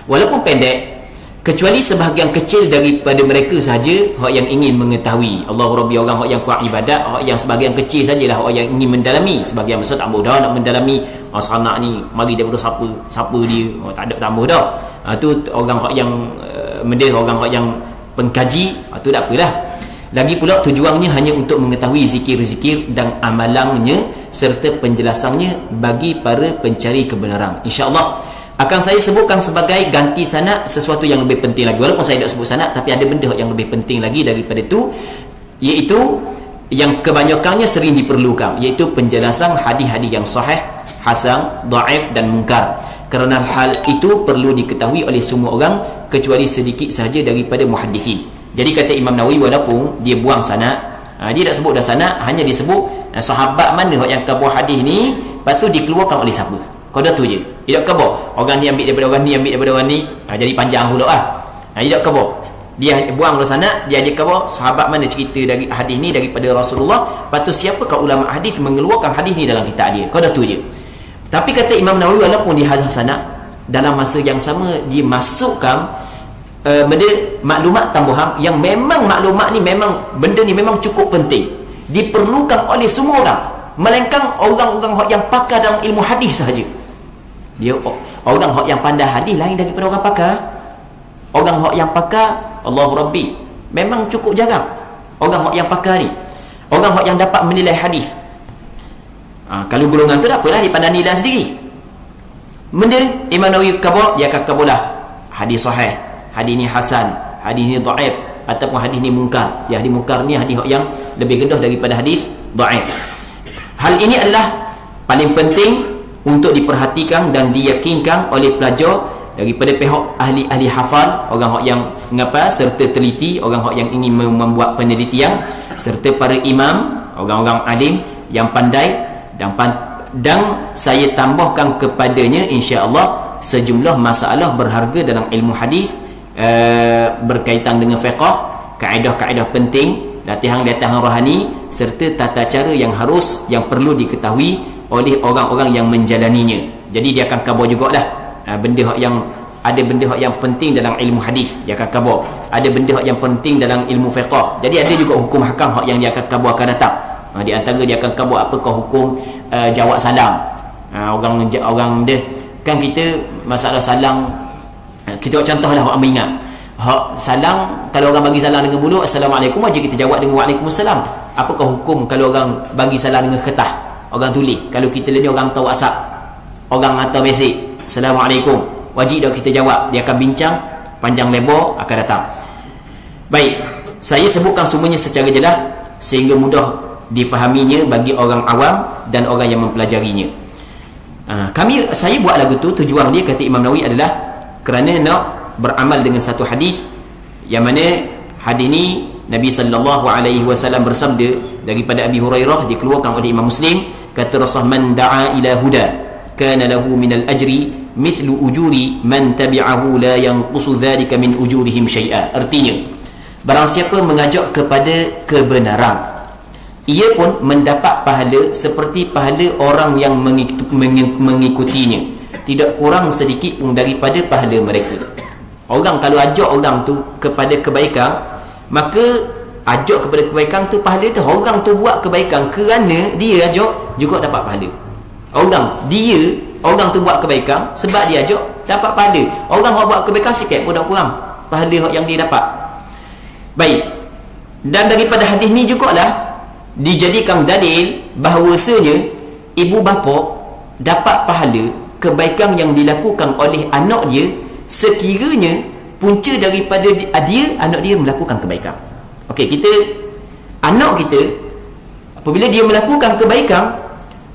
Walaupun pendek, kecuali sebahagian kecil daripada mereka sahaja yang ingin mengetahui. Allah Rabbi, orang yang kuat ibadat, yang sebahagian kecil sajalah yang ingin mendalami. Sebahagian besar tak mahu dah nak mendalami. Sanad ni mari daripada siapa dia, tak mahu dah. Itu orang yang orang yang pengkaji, itu tak apalah. Lagi pula tujuannya hanya untuk mengetahui zikir-zikir dan amalannya serta penjelasannya bagi para pencari kebenaran. InsyaAllah akan saya sebutkan sebagai ganti sanad sesuatu yang lebih penting lagi. Walaupun saya tak sebut sanad, tapi ada benda yang lebih penting lagi daripada itu, iaitu yang kebanyakannya sering diperlukan, iaitu penjelasan hadis-hadis yang sahih, hasan, dhaif dan munkar. Kerana hal itu perlu diketahui oleh semua orang kecuali sedikit sahaja daripada muhaddithin. Jadi kata Imam Nawawi, walaupun dia buang sanad, dia tak sebut dah sanad, hanya disebut sahabat mana yang khabar hadis ni, lepas tu dikeluarkan oleh siapa. Kau dah tu je. Dia tak khabar orang ni ambil daripada orang ni, ambil daripada orang ni, jadi panjang pula lah. Dia tak khabar, dia buang dulu sanad, dia ada khabar sahabat mana cerita dari hadis ni daripada Rasulullah, lepas tu siapakah ulama hadis mengeluarkan hadis ni dalam kitab dia. Kau dah tu je. Tapi kata Imam Nawawi, walaupun dia hazah sanad, dalam masa yang sama dia masukkan benda maklumat tambahan yang memang maklumat ni memang benda ni memang cukup penting, diperlukan oleh semua orang, melainkan orang-orang yang pakar dalam ilmu hadis sahaja. Dia orang yang pandai hadis lain daripada orang pakar. Orang yang pakar, Allah Rabbi, memang cukup jarang. Orang yang pakar ni, orang yang dapat menilai hadis. Kalau golongan tu tak apalah, dia pandai nilai sendiri. Benda Imam Nawawi khabar, dia akan khabarlah hadis sahih, hadis ni hasan, hadis ni dhaif, ataupun hadis ni munkar. Ya, hadis munkar ni hadis yang lebih rendah daripada hadis dhaif. Hal ini adalah paling penting untuk diperhatikan dan diyakinkan oleh pelajar daripada pihak ahli-ahli hafal, orang yang mengapa serta teliti, orang yang ingin membuat penelitian, serta para imam, orang-orang alim yang pandai, dan saya tambahkan kepadanya insya-Allah sejumlah masalah berharga dalam ilmu hadis, berkaitan dengan fiqh, kaedah-kaedah penting, latihan-latihan rohani, serta tata cara yang perlu diketahui oleh orang-orang yang menjalaninya. Jadi dia akan khabar jugalah benda yang ada, benda yang penting dalam ilmu hadis dia akan khabar, ada benda yang penting dalam ilmu fiqh. Jadi ada juga hukum hakam yang dia akan khabar akan datang. Di antara dia akan khabar apakah hukum jawab salam. Orang dia kan, kita masalah salam, kita buat contohlah orang mengingat salam, kalau orang bagi salam dengan mulut Assalamualaikum, wajib kita jawab dengan Waalaikumsalam. Apakah hukum kalau orang bagi salam dengan kertas, orang tulis? Kalau kita ni orang hantar WhatsApp, orang hantar mesej Assalamualaikum, wajib dah kita jawab. Dia akan bincang panjang lebar, akan datang. Baik, saya sebutkan semuanya secara jelas sehingga mudah difahaminya bagi orang awam dan orang yang mempelajarinya. Saya buat lagu tu, tujuan dia kata Imam Nawawi adalah kerana nak beramal dengan satu hadis, yang mana hadis ni Nabi SAW bersabda daripada Abi Hurairah, dikeluarkan oleh Imam Muslim, kata Rasulullah, man da'a ila huda kana lahu minal ajri mithlu ujuri man tabi'ahu la yanqusu dhalika min ujurihim syai'a. Artinya, barang siapa mengajak kepada kebenaran, ia pun mendapat pahala seperti pahala orang yang mengikutinya, tidak kurang sedikit pun daripada pahala mereka. Orang kalau ajak orang tu kepada kebaikan, maka ajak kepada kebaikan tu pahala dah. Orang tu buat kebaikan kerana dia ajak, juga dapat pahala. Orang tu buat kebaikan sebab dia ajak, dapat pahala. Orang buat kebaikan sikit pun tak kurang pahala yang dia dapat. Baik. Dan daripada hadis ni jugalah dijadikan dalil bahawasanya ibu bapa dapat pahala kebaikan yang dilakukan oleh anak dia sekiranya punca daripada anak dia melakukan kebaikan. Okey, anak kita apabila dia melakukan kebaikan,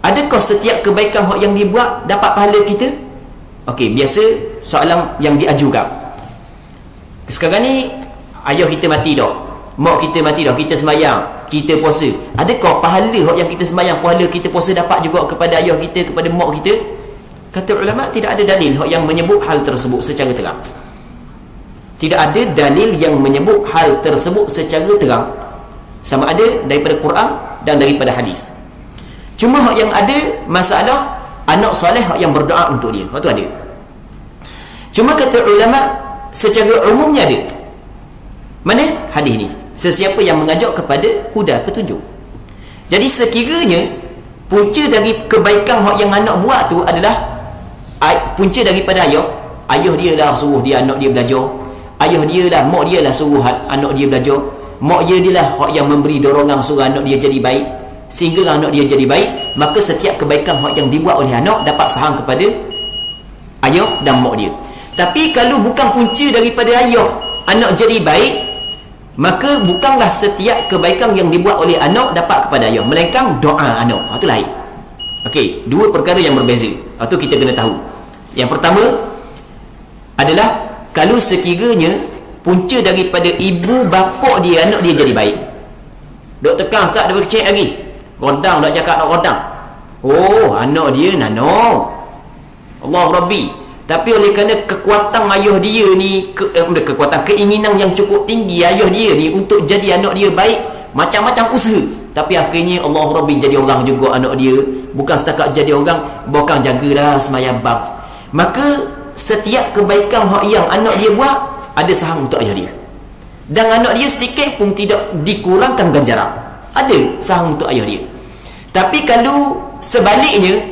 adakah setiap kebaikan yang dia buat dapat pahala kita? Okey, biasa soalan yang diajukan. Sekarang ni ayah kita mati dah, mak kita mati dah, kita sembahyang, kita puasa, adakah pahala yang kita sembahyang, pahala kita puasa dapat juga kepada ayah kita, kepada mak kita? Kata ulama, tidak ada dalil yang menyebut hal tersebut secara terang. Tidak ada dalil yang menyebut hal tersebut secara terang, sama ada daripada Quran dan daripada hadis. Cuma yang ada masalah anak soleh yang berdoa untuk dia, itu ada. Cuma kata ulama, secara umumnya ada. Mana hadis ni? Sesiapa yang mengajak kepada huda, petunjuk. Jadi sekiranya punca dari kebaikan yang anak buat tu adalah punca daripada ayah dia dah suruh dia anak dia belajar, ayah dia lah, mak dia lah suruh anak dia belajar, mak dia lah yang memberi dorongan suruh anak dia jadi baik, sehingga anak dia jadi baik, maka setiap kebaikan yang dibuat oleh anak dapat sahang kepada ayah dan mak dia. Tapi kalau bukan punca daripada ayah anak jadi baik, maka bukanlah setiap kebaikan yang dibuat oleh anak dapat kepada ayah, melainkan doa anak. Itu lain. Okey, dua perkara yang berbeza. Itu kita kena tahu. Yang pertama adalah kalau sekiranya punca daripada ibu bapa dia anak dia jadi baik. Dok tekan start daripada kecil lagi. Rodang dak cakap nak rodang. Oh, anak dia nano. Allah Rabbi. Tapi oleh kerana kekuatan ayah dia ni, kekuatan keinginan yang cukup tinggi ayah dia ni untuk jadi anak dia baik, macam-macam usaha, tapi akhirnya Allah Rabbi jadi orang juga anak dia. Bukan setakat jadi orang, bahkan jagalah sembahyang bang. Maka setiap kebaikan yang anak dia buat ada sahang untuk ayah dia, dan anak dia sikit pun tidak dikurangkan ganjaran, ada sahang untuk ayah dia. Tapi kalau sebalik dia,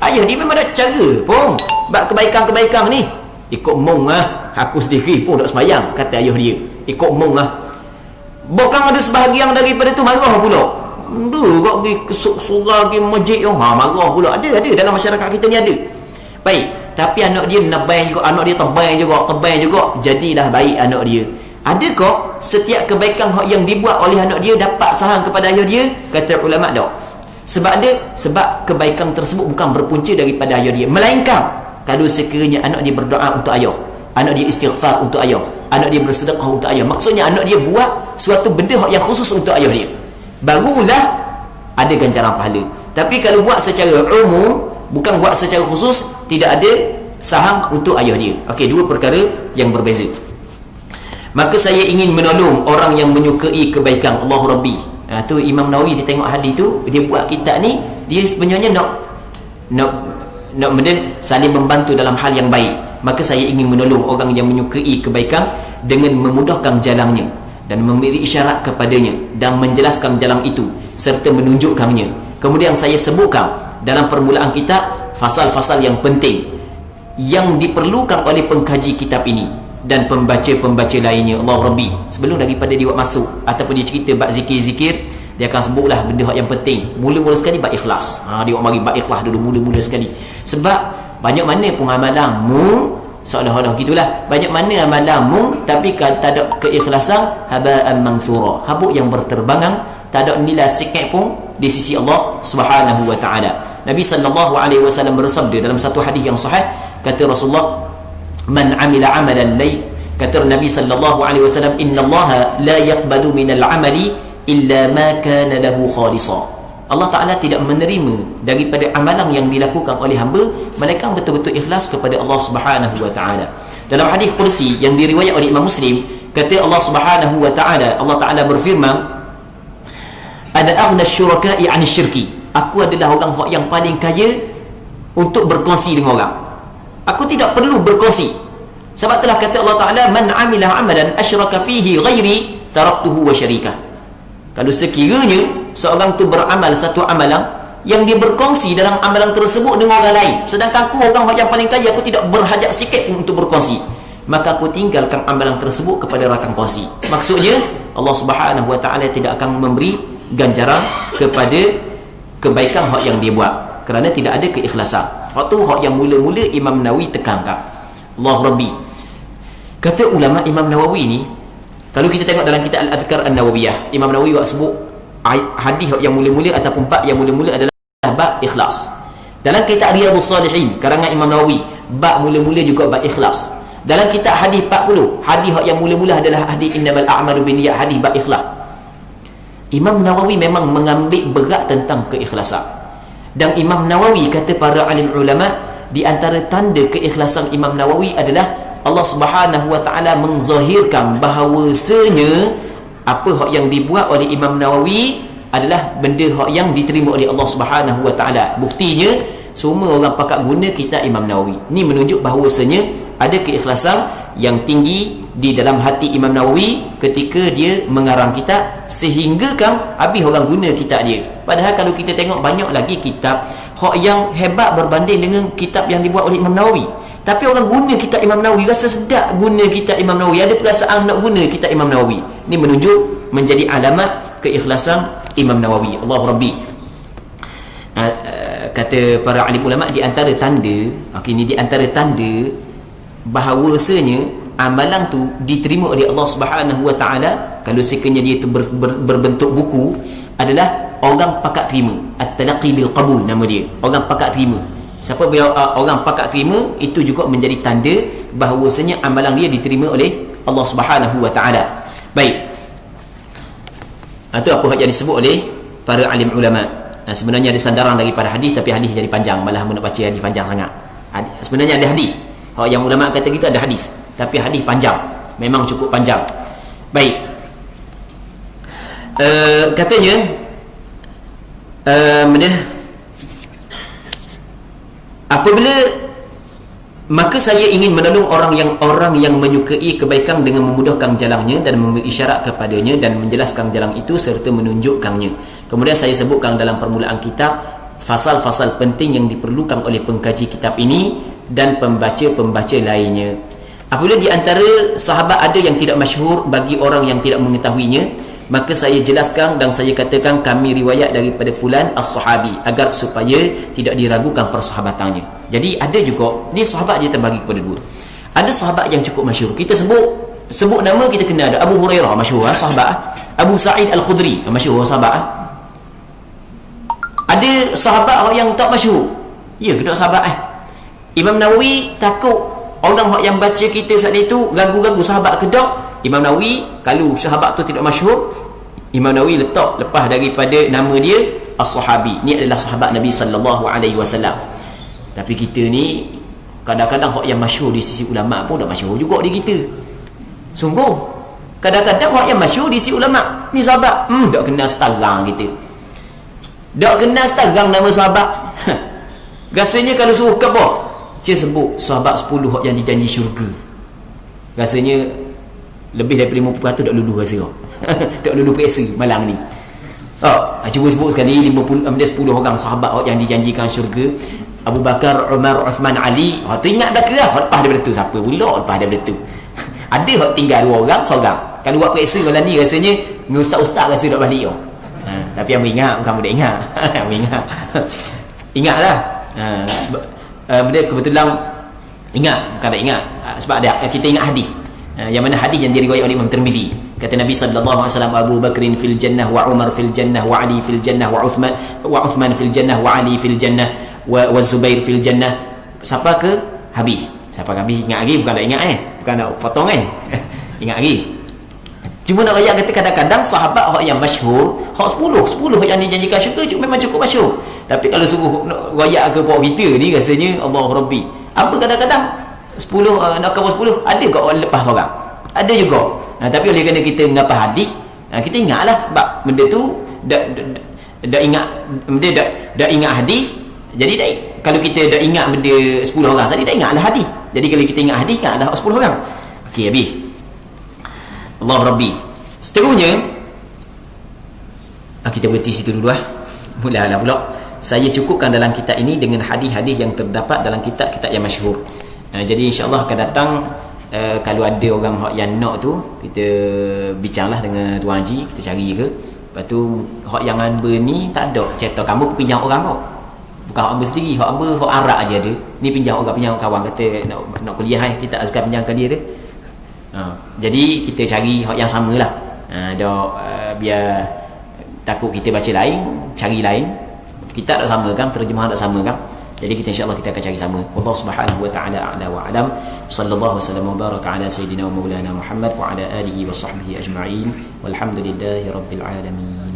ayah dia memang ada cara pun buat kebaikan-kebaikan ni, ikut mong aku sendiri pun tak sembahyang, kata ayah dia, ikut mong Bahkan ada sebahagian daripada tu marah pula. Kau pergi surah, pergi masjid, marah pula. Ada dalam masyarakat kita ni ada. Baik, tapi anak dia nabai juga, anak dia tebai juga, jadilah baik anak dia. Adakah setiap kebaikan yang dibuat oleh anak dia dapat sahang kepada ayah dia? Kata ulama tak. Sebab kebaikan tersebut bukan berpunca daripada ayah dia, melainkan kalau sekiranya anak dia berdoa untuk ayah, anak dia istighfar untuk ayah, anak dia bersedekah untuk ayah, maksudnya anak dia buat suatu benda yang khusus untuk ayah dia, barulah ada ganjaran pahala. Tapi kalau buat secara umum, bukan buat secara khusus, tidak ada sahang untuk ayah dia. Okey, dua perkara yang berbeza. Maka saya ingin menolong orang yang menyukai kebaikan. Allah Rabbi. Tu Imam Nawawi dia tengok hadis tu, dia buat kitab ni, dia sebenarnya nak benda saling membantu dalam hal yang baik. Maka saya ingin menolong orang yang menyukai kebaikan dengan memudahkan jalannya dan memberi isyarat kepadanya dan menjelaskan jalan itu serta menunjukkannya. Kemudian saya sebutkan dalam permulaan kitab fasal-fasal yang penting yang diperlukan oleh pengkaji kitab ini dan pembaca-pembaca lainnya. Allah Rabbi, sebelum daripada dia buat masuk ataupun dia cerita bab zikir-zikir, dia akan sebutlah benda yang penting. Mula-mula sekali bab ikhlas. Dia mari bab ikhlas dulu mula-mula sekali. Sebab banyak mana pun amalanmu seolah-olah gitulah, banyak mana amalanmu tapi kalau tak ada keikhlasan, haba'an mansura, habuk yang berterbangan, tak ada nilai sikit pun di sisi Allah Subhanahu wa taala. Nabi sallallahu alaihi wasallam bersabda dalam satu hadis yang sahih, kata Rasulullah, man amila amalan lay, kata Nabi sallallahu alaihi wasallam, innallaha la yaqbalu minal amali illa ma kana lahu khalisa. Allah Ta'ala tidak menerima daripada amalan yang dilakukan oleh hamba mereka betul-betul ikhlas kepada Allah Subhanahu wa Ta'ala. Dalam hadis kursi yang diriwayat oleh Imam Muslim, kata Allah Subhanahu wa Ta'ala, Allah Ta'ala berfirman, ana aghna syuraka'i 'ani syirki, aku adalah orang yang paling kaya untuk berkongsi dengan orang. Aku tidak perlu berkongsi. Sebab itulah kata Allah Ta'ala, man 'amila 'amalan asyraka fihi ghairi taraktuhu wa syarikah. Kalau sekiranya seorang tu beramal satu amalan yang dia berkongsi dalam amalan tersebut dengan orang lain, sedangkan aku orang yang paling kaya, aku tidak berhajat sikit untuk berkongsi, maka aku tinggalkan amalan tersebut kepada rakan kongsi. Maksudnya Allah Subhanahu wa Ta'ala tidak akan memberi ganjaran kepada kebaikan hak yang dia buat kerana tidak ada keikhlasan. Waktu hak yang mula-mula Imam Nawawi tekankan. Allah Rabbi. Kata ulama Imam Nawawi ni, kalau kita tengok dalam kitab Al-Adhkar An-Nawawiyah, Imam Nawawi buat sebut hadis yang mula-mula ataupun bab yang mula-mula adalah bab ikhlas. Dalam kitab Riyadhus Salihin karangan Imam Nawawi, bab mula-mula juga bab ikhlas. Dalam kitab hadis 40, hadis yang mula-mula adalah hadis innamal a'malu binniyat, hadis bab ikhlas. Imam Nawawi memang mengambil berat tentang keikhlasan. Dan Imam Nawawi, kata para alim ulama, di antara tanda keikhlasan Imam Nawawi adalah Allah Subhanahu wa Ta'ala menzahirkan bahawasanya apa hak yang dibuat oleh Imam Nawawi adalah benda hak yang diterima oleh Allah Subhanahu wa Ta'ala. Buktinya semua orang pakat guna kitab Imam Nawawi. Ini menunjuk bahawasanya ada keikhlasan yang tinggi di dalam hati Imam Nawawi ketika dia mengarang kitab, sehingga kan habis orang guna kitab dia. Padahal kalau kita tengok banyak lagi kitab hak yang hebat berbanding dengan kitab yang dibuat oleh Imam Nawawi. Tapi orang guna kitab Imam Nawawi, rasa sedap guna kitab Imam Nawawi, ada perasaan nak guna kitab Imam Nawawi. Ini menunjuk menjadi alamat keikhlasan Imam Nawawi. Allah Rabbi. Kata para alim ulama, di antara tanda, ini di antara tanda bahawasanya amalan tu diterima oleh Allah Subhanahu wa Ta'ala, kalau sekiranya dia itu berbentuk buku, adalah orang pakat terima. At-talaqi bil qabul nama dia. Orang pakat terima. Siapa bila orang pakat terima, itu juga menjadi tanda bahawasanya amalan dia diterima oleh Allah Subhanahu wa Ta'ala. Baik. Itu apa yang disebut oleh para alim ulama. Sebenarnya ada sandaran daripada hadis, tapi hadis jadi panjang, malah nak baca hadis panjang sangat. Sebenarnya ada hadis. Yang ulama kata gitu ada hadis, tapi hadis panjang. Memang cukup panjang. Baik. Katanya apabila maka saya ingin menolong orang yang menyukai kebaikan dengan memudahkan jalannya dan memberi isyarat kepadanya dan menjelaskan jalan itu serta menunjukkannya. Kemudian saya sebutkan dalam permulaan kitab fasal-fasal penting yang diperlukan oleh pengkaji kitab ini dan pembaca-pembaca lainnya. Apabila di antara sahabat ada yang tidak masyhur bagi orang yang tidak mengetahuinya, maka saya jelaskan dan saya katakan kami riwayat daripada fulan as-sahabi, agar supaya tidak diragukan persahabatannya. Jadi ada juga, dia sahabat dia terbagi kepada dua. Ada sahabat yang cukup masyhur, kita sebut nama kita kena ada. Abu Hurairah masyhur sahabat. Abu Sa'id Al-Khudri masyhur sahabat. Ada sahabat yang tak masyhur, ya kedua sahabat. Imam Nawawi takut orang yang baca kita saat itu ragu-ragu sahabat ke tak. Imam Nawawi, kalau sahabat tu tidak masyhur, Imam Nawawi letak lepas daripada nama dia as-sahabi. Ni adalah sahabat Nabi sallallahu alaihi wasallam. Tapi kita ni kadang-kadang hak yang masyhur di sisi ulama pun dah masyhur juga di kita. Sungguh. Kadang-kadang hak yang masyhur di sisi ulama, ni sahabat, tak kenal setarang kita. Tak kenal setarang nama sahabat. Rasanya kalau suruh ke apa? Sebut sahabat 10 hak yang dijanji syurga. Rasanya lebih daripada 50% tak lulu rasa kau. Tak lulu periksa malam ni. Cuba sebut sekali 10 orang sahabat yang dijanjikan syurga. Abu Bakar, Umar, Uthman, Ali. Tu ingat dah kerah. Lepas daripada tu siapa pula lepas daripada tu? Ada hak tinggal 2 orang, seorang. Kalau buat periksa malam ni rasanya ustaz-ustaz rasa nak balik kau. Tapi yang ingat, kamu dah ingat. Yang ingat. Ingatlah. Sebab benda kebetulan ingat, bukan tak ingat. Sebab ada kita ingat hadis. Yang mana hadis yang diriwayatkan oleh Imam Tirmizi, kata Nabi sallallahu alaihi wasallam, Abu Bakrin fil jannah wa Umar fil jannah wa Ali fil jannah wa Uthman fil jannah wa Ali fil jannah wa Zubair fil jannah. Siapa ke habis? Siapa ke habis? Ingat lagi, bukan nak ingat bukan nak potong ingat lagi. Cuma nak rakyat kata kadang-kadang sahabat orang yang masyhur, hak 10 yang dijanjikan syurga memang cukup masyhur. Tapi kalau suruh rakyat ke pokok kita ni rasanya Allah Rabbi. Apa kadang-kadang 10 nak kawal 10 ada kat orang lepas orang. Ada juga. Tapi oleh kerana kita ngapa hadis, kita ingatlah sebab benda tu dah ingat benda dah ingat hadis. Jadi kalau kita dah ingat benda 10 orang tadi, dah ingatlah hadis. Jadi kalau kita ingat hadis, ingatlah 10 orang. Okey, habis. Allah Rabbi. Seterusnya kita berhenti situ dulu mulalah pula. Saya cukupkan dalam kitab ini dengan hadis-hadis yang terdapat dalam kitab-kitab yang masyhur. Jadi insya-Allah akan datang kalau ada orang yang nak tu, kita bincanglah dengan Tuan Haji, kita cari ke. Lepas tu hak yang hamba ni tak ada cerita kamu pinjam orang kau. Bukan hak hamba sendiri, hak hamba hak arak aje ada. Ni pinjam orang, pinjam kawan kata nak kuliah kita azkar pinjamkan dia tu. Jadi kita cari hak yang samalah. Biar takut kita baca lain, cari lain. Kita tak sama kan, terjemahan tak sama kan. Jadi kita insya-Allah kita akan cari sama. Wallahu subhanahu wa ta'ala a'la wa a'lam. Sallallahu wasallam wa baraka ala sayyidina wa maulana Muhammad wa ala alihi wa sahbihi ajma'in. Walhamdulillahi rabbil alamin.